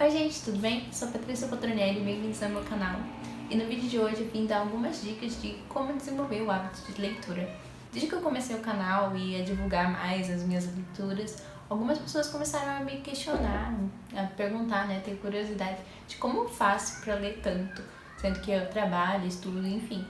Oi gente, tudo bem? Sou a Patrícia Potronelli, bem-vindos ao meu canal. E no vídeo de hoje eu vim dar algumas dicas de como desenvolver o hábito de leitura. Desde que eu comecei o canal e a divulgar mais as minhas leituras, algumas pessoas começaram a me questionar, a perguntar, ter curiosidade de como eu faço para ler tanto, sendo que eu trabalho, estudo, enfim.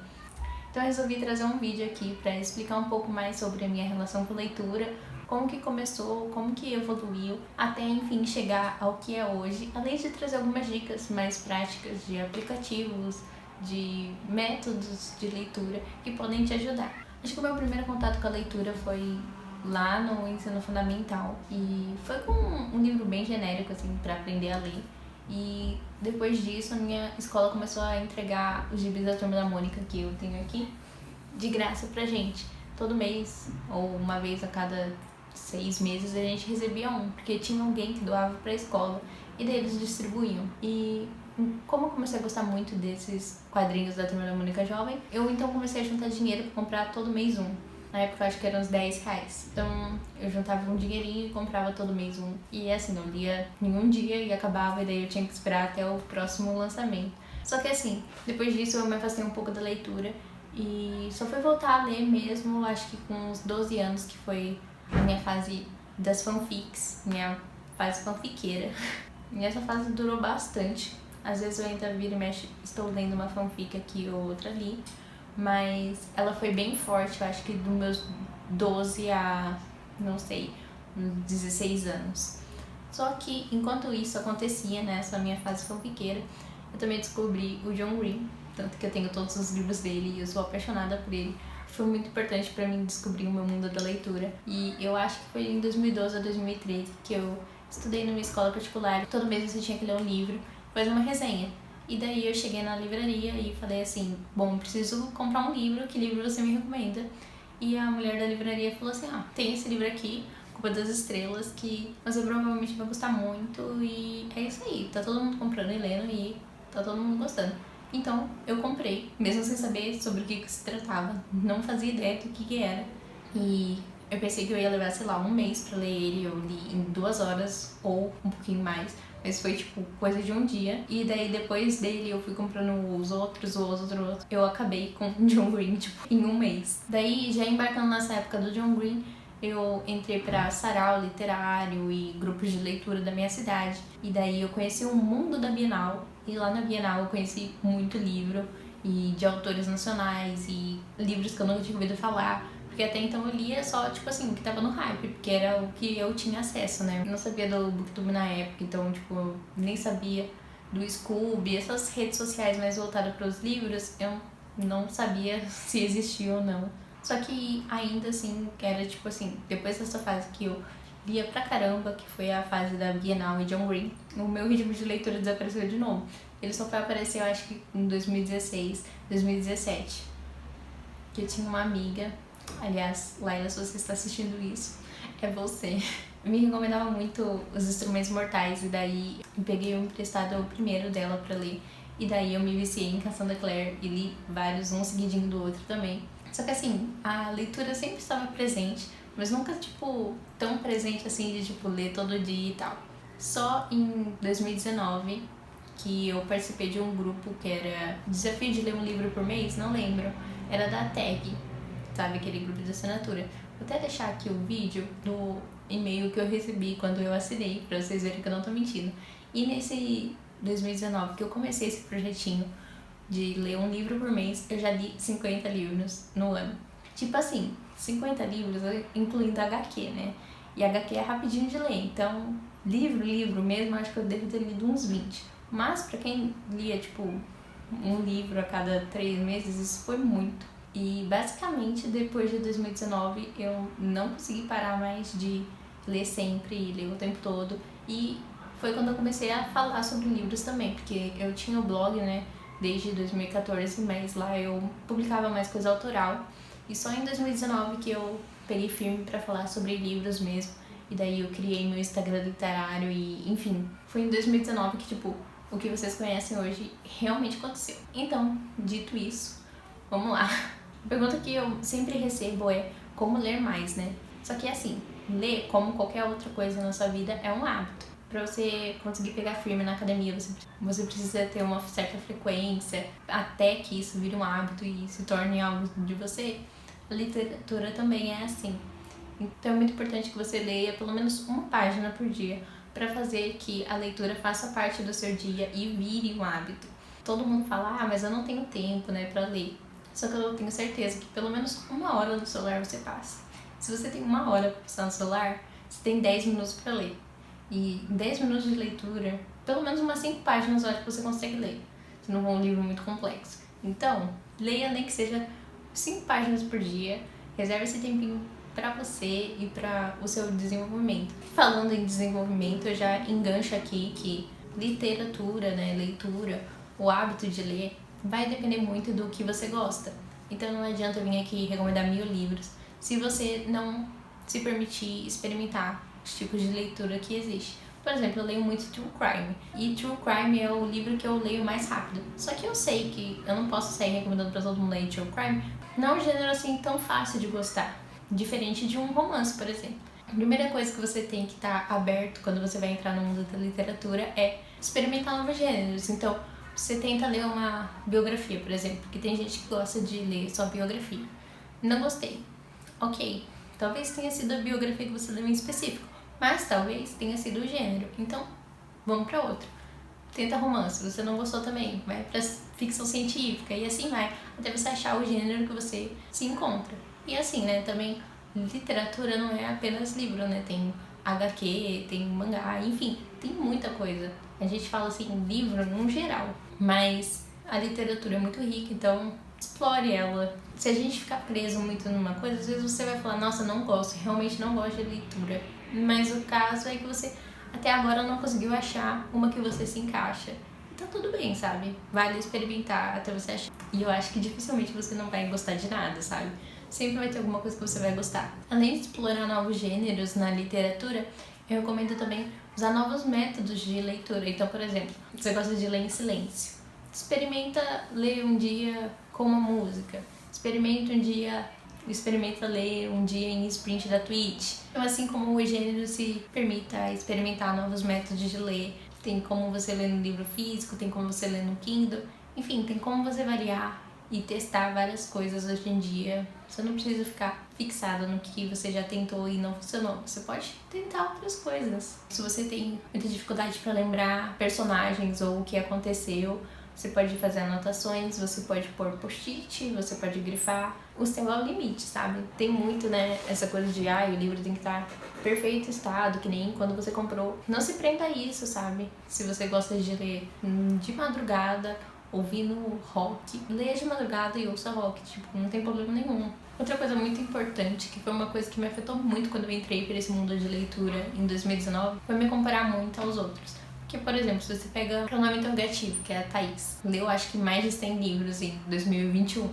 Então eu resolvi trazer um vídeo aqui para explicar um pouco mais sobre a minha relação com leitura, como que começou, como que evoluiu, até enfim chegar ao que é hoje, além de trazer algumas dicas mais práticas de aplicativos, de métodos de leitura que podem te ajudar. Acho que o meu primeiro contato com a leitura foi lá no ensino fundamental e foi com um livro bem genérico assim para aprender a ler. E depois disso a minha escola começou a entregar os gibis da Turma da Mônica que eu tenho aqui de graça pra gente. Todo mês ou uma vez a cada 6 meses a gente recebia um, porque tinha alguém que doava pra escola e daí eles distribuíam. E como eu comecei a gostar muito desses quadrinhos da Turma da Mônica Jovem, eu então comecei a juntar dinheiro pra comprar todo mês um. Na época eu acho que eram uns 10 reais. Então eu juntava um dinheirinho e comprava todo mês um. E assim, não lia em um dia e acabava, e daí eu tinha que esperar até o próximo lançamento. Só que assim, depois disso eu me afastei um pouco da leitura e só fui voltar a ler mesmo, acho que com uns 12 anos, que foi a minha fase das fanfics, minha fase fanfiqueira. E essa fase durou bastante. Às vezes eu ainda viro e mexo, estou lendo uma fanfic aqui ou outra ali. Mas ela foi bem forte, eu acho que dos meus 12 a, não sei, uns 16 anos. Só que enquanto isso acontecia, nessa minha fase fanfiqueira, eu também descobri o John Green, tanto que eu tenho todos os livros dele e eu sou apaixonada por ele. Foi muito importante pra mim descobrir o meu mundo da leitura. E eu acho que foi em 2012 a 2013 que eu estudei numa escola particular. Todo mês você tinha que ler um livro, fazer uma resenha. E daí eu cheguei na livraria e falei assim, bom, preciso comprar um livro, que livro você me recomenda? E a mulher da livraria falou assim, tem esse livro aqui, Culpa das Estrelas, que você provavelmente vai gostar muito, e é isso aí, tá todo mundo comprando e lendo e tá todo mundo gostando. Então eu comprei, mesmo sem saber sobre o que se tratava, não fazia ideia do que era. E eu pensei que eu ia levar, sei lá, um mês pra ler ele, eu li em 2 horas ou um pouquinho mais. Mas foi, tipo, coisa de um dia. E daí, depois dele, eu fui comprando os outros. Eu acabei com John Green, tipo, em um mês. Daí, já embarcando nessa época do John Green, eu entrei pra sarau literário e grupos de leitura da minha cidade. E daí, eu conheci o mundo da Bienal. E lá na Bienal, eu conheci muito livro e de autores nacionais e livros que eu nunca tinha ouvido falar. Porque até então eu lia só, tipo assim, o que tava no hype, porque era o que eu tinha acesso, né? Eu não sabia do Booktube na época, então, tipo, eu nem sabia do Scoob, essas redes sociais mais voltadas para os livros, eu não sabia se existia ou não. Só que ainda assim, era tipo assim, depois dessa fase que eu lia pra caramba, que foi a fase da Bienal e John Green, o meu ritmo de leitura desapareceu de novo. Ele só foi aparecer, eu acho que em 2016, 2017. Que eu tinha uma amiga. Aliás, Laila, se você está assistindo isso, é você. Me recomendava muito Os Instrumentos Mortais, e daí eu peguei um emprestado, o primeiro dela pra ler. E daí eu me viciei em Cassandra Clare e li vários, um seguidinho do outro também. Só que assim, a leitura sempre estava presente, mas nunca, tipo, tão presente assim de, tipo, ler todo dia e tal. Só em 2019 que eu participei de um grupo que era Desafio de Ler um Livro por Mês, não lembro. Era da TAG, sabe, aquele grupo de assinatura. Vou até deixar aqui o vídeo do e-mail que eu recebi quando eu assinei, pra vocês verem que eu não tô mentindo. E nesse 2019 que eu comecei esse projetinho de ler um livro por mês, eu já li 50 livros no ano. Tipo assim, 50 livros incluindo HQ, né? E HQ é rapidinho de ler, então livro mesmo, acho que eu devo ter lido uns 20. Mas pra quem lia, tipo, um livro a cada 3 meses, isso foi muito. E basicamente, depois de 2019, eu não consegui parar mais de ler sempre e ler o tempo todo. E foi quando eu comecei a falar sobre livros também, porque eu tinha o blog, né, desde 2014, mas lá eu publicava mais coisa autoral. E só em 2019 que eu peguei firme pra falar sobre livros mesmo. E daí eu criei meu Instagram literário e, enfim, foi em 2019 que, tipo, o que vocês conhecem hoje realmente aconteceu. Então, dito isso, vamos lá. A pergunta que eu sempre recebo é como ler mais, né? Só que assim, ler, como qualquer outra coisa na sua vida, é um hábito. Pra você conseguir pegar firme na academia, você precisa ter uma certa frequência até que isso vire um hábito e se torne algo de você. A literatura também é assim. Então é muito importante que você leia pelo menos uma página por dia para fazer que a leitura faça parte do seu dia e vire um hábito. Todo mundo fala, mas eu não tenho tempo, né, para ler. Só que eu tenho certeza que pelo menos 1 hora no celular você passa. Se você tem 1 hora para passar no celular, você tem 10 minutos para ler. E em 10 minutos de leitura, pelo menos umas 5 páginas eu acho que você consegue ler. Se não for um livro muito complexo. Então, leia nem que seja 5 páginas por dia. Reserve esse tempinho para você e para o seu desenvolvimento. Falando em desenvolvimento, eu já engancho aqui que literatura, né, leitura, o hábito de ler, vai depender muito do que você gosta. Então não adianta vir aqui recomendar 1000 livros se você não se permitir experimentar os tipos de leitura que existem. Por exemplo, eu leio muito True Crime. E True Crime é o livro que eu leio mais rápido. Só que eu sei que eu não posso sair recomendando pra todo mundo ler True Crime. Não é um gênero assim tão fácil de gostar. Diferente de um romance, por exemplo. A primeira coisa que você tem que estar aberto quando você vai entrar no mundo da literatura é experimentar novos gêneros. Então, você tenta ler uma biografia, por exemplo, porque tem gente que gosta de ler só biografia. Não gostei. Ok, talvez tenha sido a biografia que você leu em específico, mas talvez tenha sido o gênero. Então, vamos para outro. Tenta romance, você não gostou também, vai para ficção científica e assim vai, até você achar o gênero que você se encontra. E assim, né, também literatura não é apenas livro, né, tem HQ, tem mangá, enfim, tem muita coisa. A gente fala assim, livro no geral, mas a literatura é muito rica, então explore ela. Se a gente ficar preso muito numa coisa, às vezes você vai falar, nossa, não gosto, realmente não gosto de leitura. Mas o caso é que você até agora não conseguiu achar uma que você se encaixa. Então tudo bem, sabe? Vale experimentar até você achar. E eu acho que dificilmente você não vai gostar de nada, sabe? Sempre vai ter alguma coisa que você vai gostar. Além de explorar novos gêneros na literatura, eu recomendo também usar novos métodos de leitura. Então, por exemplo, você gosta de ler em silêncio. Experimenta ler um dia com uma música. Experimenta ler um dia em sprint da Twitch. Então, assim como o gênero se permita experimentar novos métodos de ler, tem como você ler no livro físico, tem como você ler no Kindle, enfim, tem como você variar e testar várias coisas hoje em dia. Você não precisa ficar fixado no que você já tentou e não funcionou. Você pode tentar outras coisas. Se você tem muita dificuldade para lembrar personagens ou o que aconteceu, você pode fazer anotações, você pode pôr post-it, você pode grifar. O seu é o limite, sabe? Tem muito, né, essa coisa de, o livro tem que estar em perfeito estado, que nem quando você comprou. Não se prenda a isso, sabe? Se você gosta de ler de madrugada, ouvindo rock, leia de madrugada e ouça rock, tipo, não tem problema nenhum. Outra coisa muito importante, que foi uma coisa que me afetou muito quando eu entrei por esse mundo de leitura em 2019, foi me comparar muito aos outros. Porque, por exemplo, se você pega o Pronome Interrogativo, que é a Thaís, leu acho que mais de 100 livros em 2021.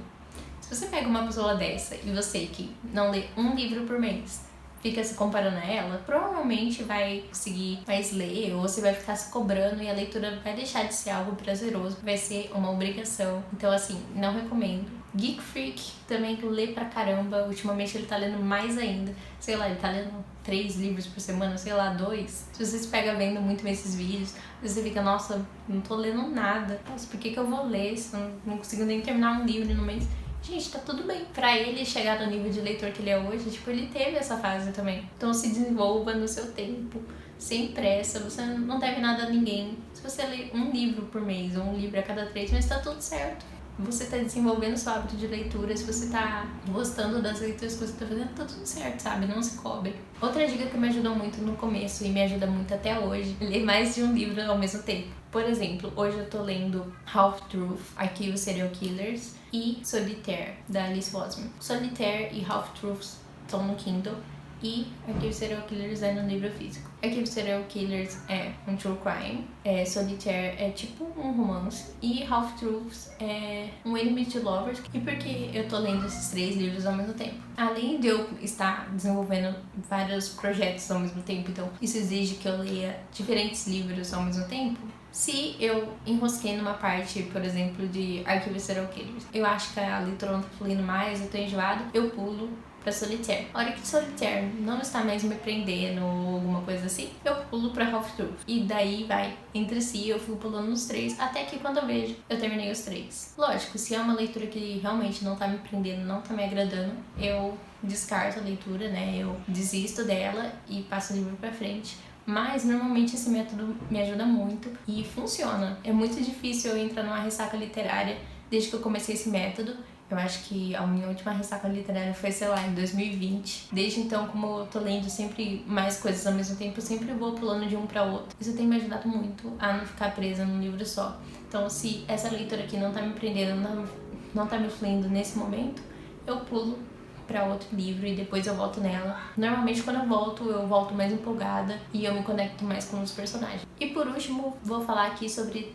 Se você pega uma pessoa dessa e você que não lê um livro por mês, fica se comparando a ela, provavelmente vai conseguir mais ler, ou você vai ficar se cobrando e a leitura vai deixar de ser algo prazeroso, vai ser uma obrigação. Então, assim, não recomendo. Geek Freak também lê pra caramba, ultimamente ele tá lendo mais ainda, sei lá, ele tá lendo 3 livros por semana, sei lá, 2. Se você se pega vendo muito esses vídeos, você fica, nossa, não tô lendo nada, nossa, por que eu vou ler se eu não consigo nem terminar um livro no mês? Gente, tá tudo bem. Pra ele chegar no nível de leitor que ele é hoje, tipo, ele teve essa fase também. Então se desenvolva no seu tempo, sem pressa, você não deve nada a ninguém. Se você ler um livro por mês, ou um livro a cada 3 meses, tá tudo certo. Você tá desenvolvendo seu hábito de leitura, se você tá gostando das leituras que você tá fazendo, tá tudo certo, sabe? Não se cobre. Outra dica que me ajudou muito no começo e me ajuda muito até hoje, é ler mais de um livro ao mesmo tempo. Por exemplo, hoje eu tô lendo Half-Truth, Arquivos Serial Killers, e Solitaire, da Alice Walzman. Solitaire e Half-Truths estão no Kindle e Arquivos Serial Killers é no livro físico. Arquivos Serial Killers é um true crime, Solitaire é tipo um romance e Half-Truths é um Enemy to Lovers. E por que eu tô lendo esses 3 livros ao mesmo tempo? Além de eu estar desenvolvendo vários projetos ao mesmo tempo, então isso exige que eu leia diferentes livros ao mesmo tempo. Se eu enrosquei numa parte, por exemplo, de Arquivos Serial Killers, eu acho que a leitura não tá fluindo mais, eu tô enjoado, eu pulo pra Solitaire. A hora que Solitaire não está mais me prendendo ou alguma coisa assim, eu pulo pra Half-Truth. E daí vai, entre si, eu fico pulando nos 3, até que quando eu vejo, eu terminei os 3. Lógico, se é uma leitura que realmente não tá me prendendo, não tá me agradando, eu descarto a leitura, né? Eu desisto dela e passo o livro pra frente. Mas normalmente esse método me ajuda muito e funciona. É muito difícil eu entrar numa ressaca literária desde que eu comecei esse método. Eu acho que a minha última ressaca literária foi, sei lá, em 2020. Desde então, como eu tô lendo sempre mais coisas ao mesmo tempo, eu sempre vou pulando de um pra outro. Isso tem me ajudado muito a não ficar presa num livro só. Então, se essa leitura aqui não tá me prendendo, não tá me fluindo nesse momento, eu pulo pra outro livro e depois eu volto nela. Normalmente quando eu volto mais empolgada e eu me conecto mais com os personagens. E por último, vou falar sobre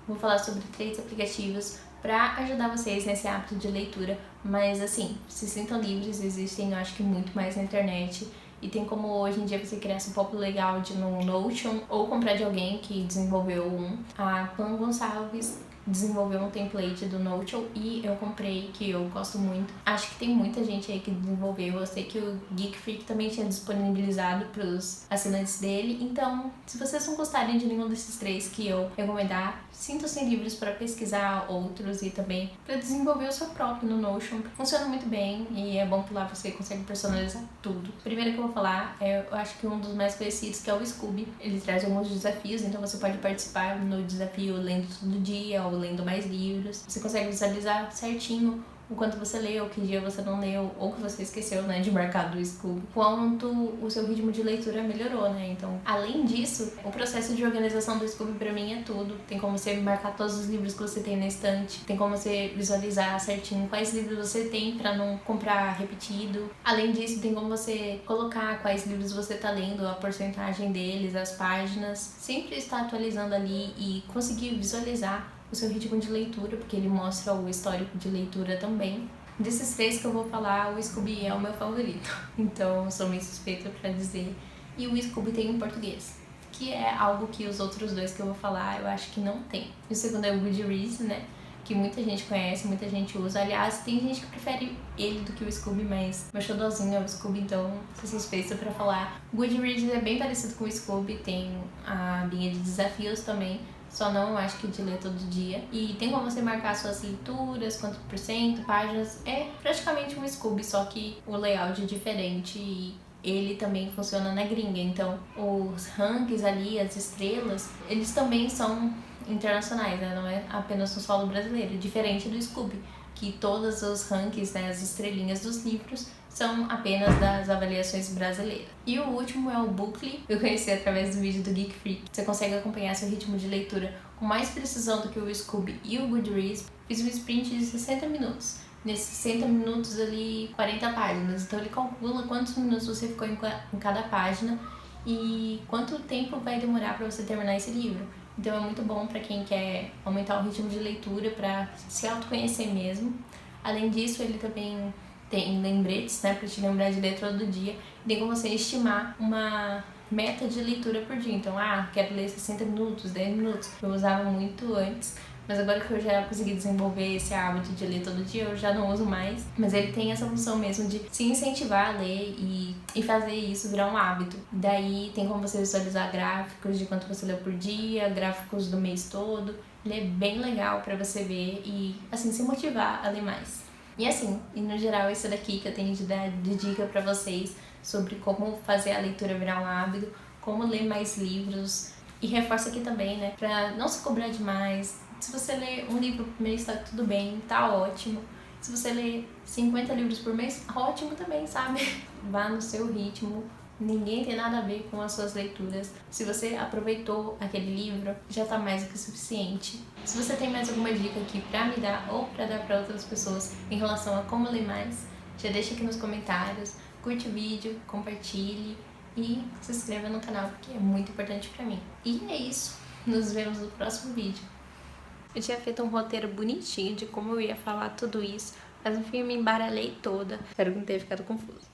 3 aplicativos pra ajudar vocês nesse hábito de leitura. Mas assim, se sintam livres, existem eu acho que muito mais na internet. E tem como hoje em dia você criar seu próprio layout no Notion ou comprar de alguém que desenvolveu um. A Pan Gonçalves desenvolveu um template do Notion e eu comprei, que eu gosto muito. Acho que tem muita gente aí que desenvolveu. Eu sei que o Geek Freak também tinha disponibilizado pros assinantes dele. Então, se vocês não gostarem de nenhum desses 3 que eu recomendar, sintam-se livres para pesquisar outros e também para desenvolver o seu próprio no Notion. Funciona muito bem e é bom que lá você consegue personalizar tudo. Primeiro que eu vou falar, eu acho que um dos mais conhecidos, que é o Scooby. Ele traz alguns desafios, então você pode participar no desafio lendo todo dia ou lendo mais livros. Você consegue visualizar certinho o quanto você leu, que dia você não leu, ou que você esqueceu, né, de marcar do Scooby. Quanto o seu ritmo de leitura melhorou, né? Então, além disso, o processo de organização do Scooby pra mim é tudo. Tem como você marcar todos os livros que você tem na estante, tem como você visualizar certinho quais livros você tem pra não comprar repetido. Além disso, tem como você colocar quais livros você tá lendo, a porcentagem deles, as páginas. Sempre está atualizando ali e conseguir visualizar o seu ritmo de leitura, porque ele mostra o histórico de leitura também. Desses 3 que eu vou falar, o Scooby é o meu favorito, então sou meio suspeita pra dizer. E o Scooby tem em português, que é algo que os outros 2 que eu vou falar eu acho que não tem. E o segundo é o Goodreads, né, que muita gente conhece, muita gente usa. Aliás, tem gente que prefere ele do que o Scooby, mas meu xodózinho é o Scooby, então sou suspeita pra falar. Goodreads é bem parecido com o Scooby, tem a abinha de desafios também, só não, eu acho que de ler todo dia. E tem como você marcar suas leituras, quanto por cento, páginas. É praticamente um Scooby, só que o layout é diferente e ele também funciona na gringa. Então, os rankings ali, as estrelas, eles também são internacionais, né? Não é apenas no solo brasileiro. Diferente do Scooby, que todos os rankings, né, as estrelinhas dos livros, são apenas das avaliações brasileiras. E o último é o Bookly, eu conheci através do vídeo do Geek Freak. Você consegue acompanhar seu ritmo de leitura com mais precisão do que o Scooby e o Goodreads. Fiz um sprint de 60 minutos. Nesses 60 minutos ali, 40 páginas. Então ele calcula quantos minutos você ficou em cada página e quanto tempo vai demorar para você terminar esse livro. Então é muito bom para quem quer aumentar o ritmo de leitura, para se autoconhecer mesmo. Além disso, ele também tem lembretes, né, para te lembrar de ler todo dia. Tem como você estimar uma meta de leitura por dia. Então, quero ler 60 minutos, 10 minutos. Eu usava muito antes, mas agora que eu já consegui desenvolver esse hábito de ler todo dia, eu já não uso mais. Mas ele tem essa função mesmo de se incentivar a ler e fazer isso virar um hábito. Daí tem como você visualizar gráficos de quanto você leu por dia, gráficos do mês todo. Ele é bem legal pra você ver e, assim, se motivar a ler mais. E assim, e no geral, isso daqui que eu tenho de dar de dica pra vocês sobre como fazer a leitura virar um hábito, como ler mais livros. E reforço aqui também, né, pra não se cobrar demais. Se você ler um livro por mês, tá tudo bem, tá ótimo. Se você ler 50 livros por mês, ótimo também, sabe? Vá no seu ritmo. Ninguém tem nada a ver com as suas leituras. Se você aproveitou aquele livro, já tá mais do que suficiente. Se você tem mais alguma dica aqui pra me dar ou pra dar pra outras pessoas em relação a como ler mais, já deixa aqui nos comentários, curte o vídeo, compartilhe e se inscreva no canal, porque é muito importante pra mim. E é isso. Nos vemos no próximo vídeo. Eu tinha feito um roteiro bonitinho de como eu ia falar tudo isso, mas no fim eu me embaralhei toda. Espero que não tenha ficado confuso.